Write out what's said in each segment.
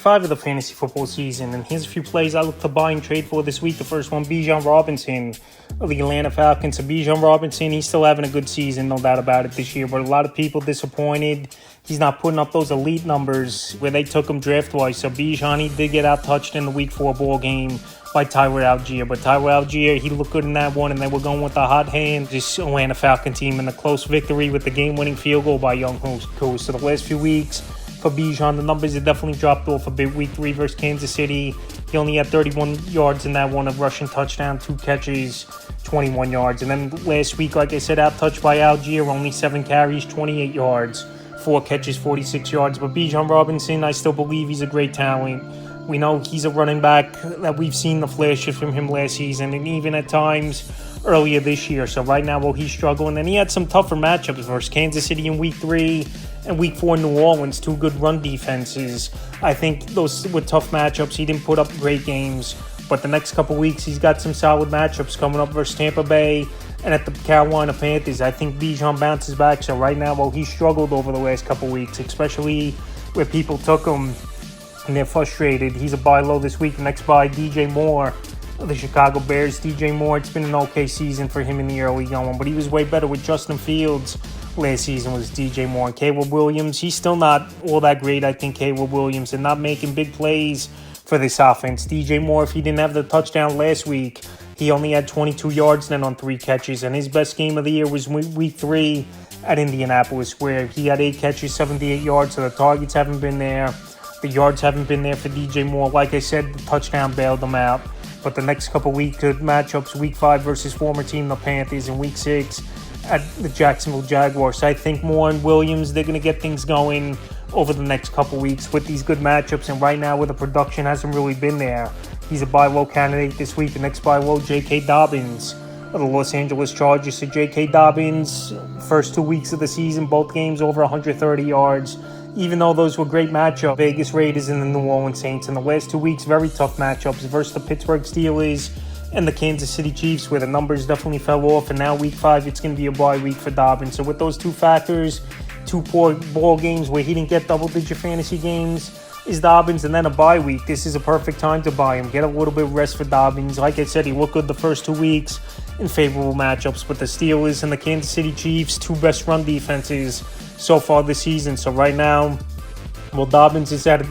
week 5 of the fantasy football season, and here's a few plays I look to buy and trade for this week. The first one, Bijan Robinson of the Atlanta Falcons. So Bijan Robinson, he's still having a good season, no doubt about it this year, but a lot of people disappointed. He's not putting up those elite numbers where they took him draft-wise. So Bijan, he did get out-touched in the week 4 ball game by Tyler Algier. But Tyler Algier, he looked good in that one, and they were going with the hot hand. This Atlanta Falcon team in a close victory with the game-winning field goal by Young Hoos. So the last few weeks for Bijan, the numbers have definitely dropped off a bit. Week 3 versus Kansas City, he only had 31 yards in that one, a rushing touchdown, 2 catches, 21 yards. And then last week, like I said, out-touched by Algier, only 7 carries, 28 yards, 4 catches, 46 yards. But Bijan Robinson, I still believe he's a great talent. We know he's a running back that we've seen the flashes from him last season and even at times earlier this year. So right now, well, he's struggling. And he had some tougher matchups versus Kansas City in week 3 and week 4 New Orleans, 2 good run defenses. I think those were tough matchups. He didn't put up great games. But the next couple weeks, he's got some solid matchups coming up versus Tampa Bay and at the Carolina Panthers. I think Bijan bounces back. So right now, well, he struggled over the last couple weeks, especially where people took him and they're frustrated. He's a buy low this week. Next buy, DJ Moore of the Chicago Bears. DJ Moore, it's been an okay season for him in the early going, but he was way better with Justin Fields last season was DJ Moore. And Caleb Williams, he's still not all that great, I think, Caleb Williams, and not making big plays for this offense. DJ Moore, if he didn't have the touchdown last week, he only had 22 yards then on 3 catches, and his best game of the year was week 3 at Indianapolis, where he had 8 catches, 78 yards, so the targets haven't been there. The yards haven't been there for DJ Moore. Like I said, the touchdown bailed them out. But the next couple week matchups, week 5 versus former team, the Panthers, and week 6 at the Jacksonville Jaguars. I think Moore and Williams, they're going to get things going over the next couple weeks with these good matchups. And right now, where the production hasn't really been there, he's a buy low candidate this week. The next buy low, JK Dobbins of the Los Angeles Chargers. So JK Dobbins, first 2 weeks of the season, both games over 130 yards. Even though those were great matchups, Vegas Raiders and the New Orleans Saints. In the last 2 weeks, very tough matchups versus the Pittsburgh Steelers and the Kansas City Chiefs, where the numbers definitely fell off. And now week 5, it's going to be a bye week for Dobbins. So with those 2 factors, 2 poor ball games where he didn't get double-digit fantasy games, is Dobbins, and then a bye week. This is a perfect time to buy him. Get a little bit of rest for Dobbins. Like I said, he looked good the first 2 weeks in favorable matchups with the Steelers and the Kansas City Chiefs, 2 best run defenses so far this season. So right now, well, Dobbins has had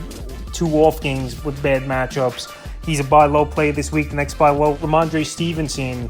2 off games with bad matchups. He's a buy low play this week. The next buy low, Rhamondre Stevenson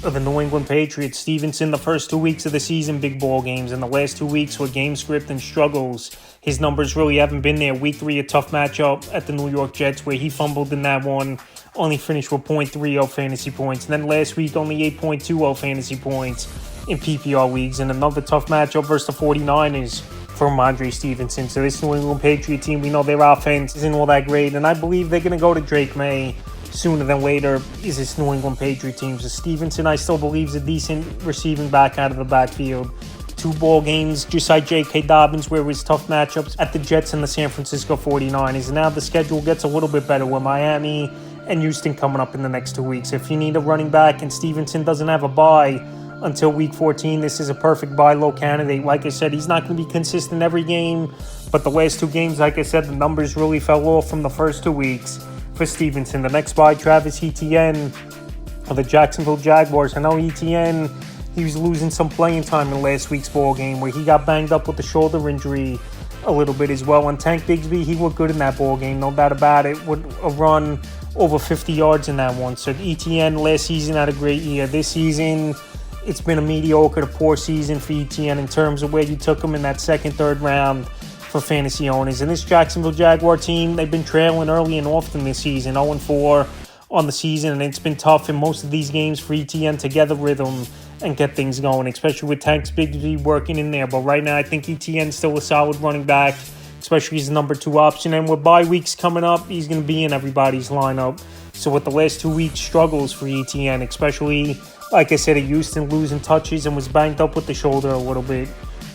of the New England Patriots. Stevenson, the first 2 weeks of the season, big ball games. And the last 2 weeks were game script and struggles. His numbers really haven't been there. Week 3, a tough matchup at the New York Jets, where he fumbled in that one. Only finished with 0.30 fantasy points. And then last week, only 8.20 fantasy points in PPR leagues. And another tough matchup versus the 49ers for Rhamondre Stevenson. So this New England Patriot team, we know their offense isn't all that great. And I believe they're going to go to Drake May sooner than later, is this New England Patriot team. So Stevenson, I still believe, is a decent receiving back out of the backfield. 2 ball games, just like JK Dobbins, where it was tough matchups at the Jets and the San Francisco 49ers. And now the schedule gets a little bit better with Miami and Houston coming up in the next 2 weeks. If you need a running back and Stevenson doesn't have a bye until week 14, this is a perfect buy low candidate. Like I said, he's not going to be consistent every game, but the last 2 games, like I said, the numbers really fell off from the first 2 weeks for Stevenson. The next buy, Travis Etienne of the Jacksonville Jaguars. I know Etienne, he was losing some playing time in last week's ball game where he got banged up with the shoulder injury a little bit as well. And Tank Bigsby, he looked good in that ball game, no doubt about it, with a run over 50 yards in that one. So Etienne last season had a great year. This season, it's been a mediocre to poor season for Etienne in terms of where you took him in that second, third round for fantasy owners. And this Jacksonville Jaguar team, they've been trailing early and often this season, 0-4 on the season, and it's been tough in most of these games for Etienne to get the rhythm and get things going, especially with Tank Bigsby working in there. But right now, I think Etienne's still a solid running back, especially as the number 2 option. And with bye weeks coming up, he's going to be in everybody's lineup. So with the last 2 weeks struggles for Etienne, especially, like I said, at Houston losing touches and was banged up with the shoulder a little bit.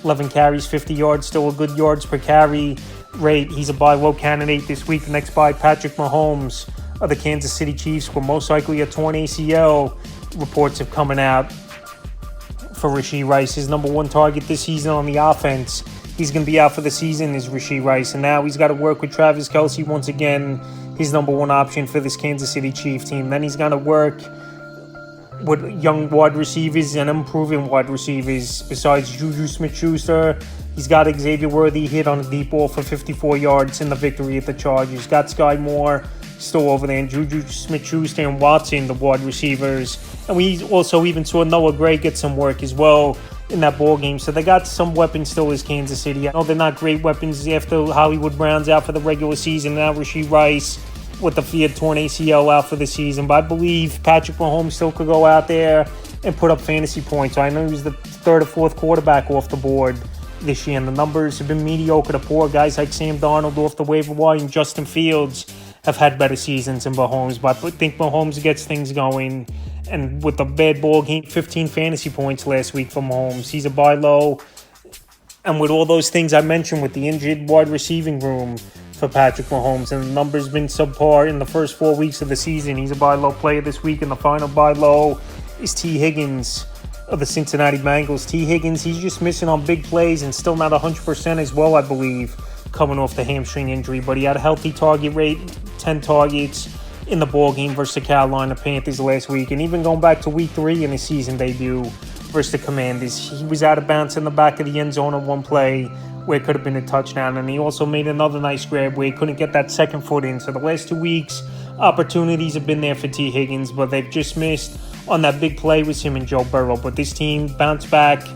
11 carries, 50 yards, still a good yards per carry rate. He's a buy low candidate this week. The next buy, Patrick Mahomes of the Kansas City Chiefs, will most likely a torn ACL. Reports have coming out for Rashee Rice. His number 1 target this season on the offense he's going to be out for the season is Rashee Rice. And now he's got to work with Travis Kelce once again, his number one option for this Kansas City Chiefs team. Then he's going to work with young wide receivers and improving wide receivers. Besides Juju Smith-Schuster, he's got Xavier Worthy hit on a deep ball for 54 yards in the victory at the Chargers. Got Sky Moore still over there, and Juju Smith-Schuster and Watson, the wide receivers. And we also even saw Noah Gray get some work as well in that ball game. So they got some weapons still as Kansas City. I know they're not great weapons after Hollywood Brown's out for the regular season. Now Rashee Rice with the feared torn ACL out for the season. But I believe Patrick Mahomes still could go out there and put up fantasy points. I know he was the third or fourth quarterback off the board this year, and the numbers have been mediocre to poor. Guys like Sam Darnold off the waiver wire and Justin Fields have had better seasons than Mahomes. But I think Mahomes gets things going. And with the bad ball game, 15 fantasy points last week for Mahomes. He's a buy low. And with all those things I mentioned with the injured wide receiving room for Patrick Mahomes, and the numbers been subpar in the first 4 weeks of the season, he's a buy low player this week. And the final buy low is T. Higgins of the Cincinnati Bengals. T. Higgins, he's just missing on big plays and still not 100% as well, I believe, coming off the hamstring injury. But he had a healthy target rate, 10 targets in the ball game versus the Carolina Panthers last week. And even going back to week 3 in his season debut versus the Commanders, he was out of bounds in the back of the end zone on one play where it could have been a touchdown. And he also made another nice grab where he couldn't get that second foot in. So the last 2 weeks, opportunities have been there for T. Higgins, but they've just missed on that big play with him and Joe Burrow. But this team bounced back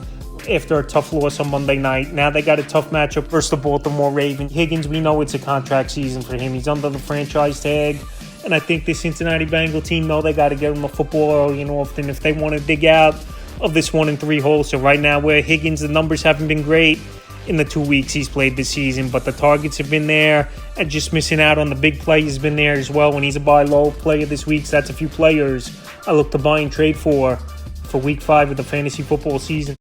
after a tough loss on Monday night. Now they got a tough matchup versus the Baltimore Ravens. Higgins, we know it's a contract season for him. He's under the franchise tag. And I think the Cincinnati Bengal team know they got to get him the football early and often if they want to dig out of this 1-3 hole. So right now where Higgins, the numbers haven't been great in the 2 weeks he's played this season, but the targets have been there, and just missing out on the big play has been there as well. When he's a buy low player this week, so that's a few players I look to buy and trade for week 5 of the fantasy football season.